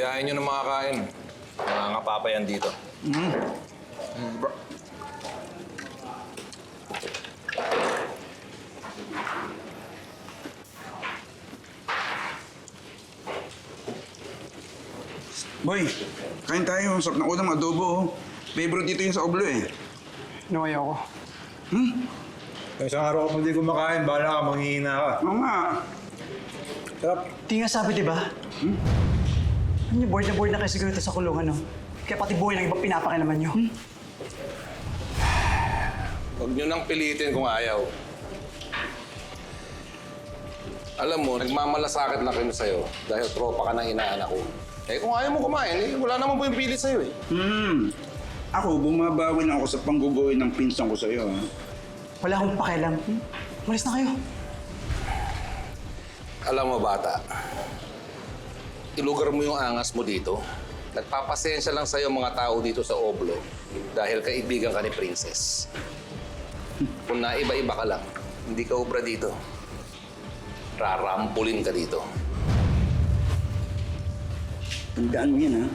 Kain nyo ng mga kain. Nangangapapa yan dito. Boy, kain tayo. Sarap ng ulam, adobo. Oh. Favorite dito yung sa oblo eh. No, ayoko. Isang araw kung hindi kumakain, bahala ka, manghihina ka. Oo nga. Sarap. Di nga sabi, di ba? Ano niyo, bored na kayo siguro ito sa kulungan, no? Kaya pati buhay ng ibang pinapakilaman niyo. Huwag nyo nang pilitin kung ayaw. Alam mo, nagmamalasakit na kami sa'yo dahil tropa ka ng inaanak ko. Eh kung ayaw mo kumain, eh, wala naman po yung pilit sa'yo eh. Ako, bumabawi lang ako sa pangguguhin ng pinsan ko sa'yo. Ha? Wala akong pakialam. Malis na kayo. Alam mo bata, ilugar mo yung angas mo dito. Nagpapasensya lang sa'yo mga tao dito sa Oblo dahil kaibigan ka ni Princess. Kung naiba-iba ka lang, hindi ka obra dito. Rarampulin ka dito. Tandaan mo yan, ha?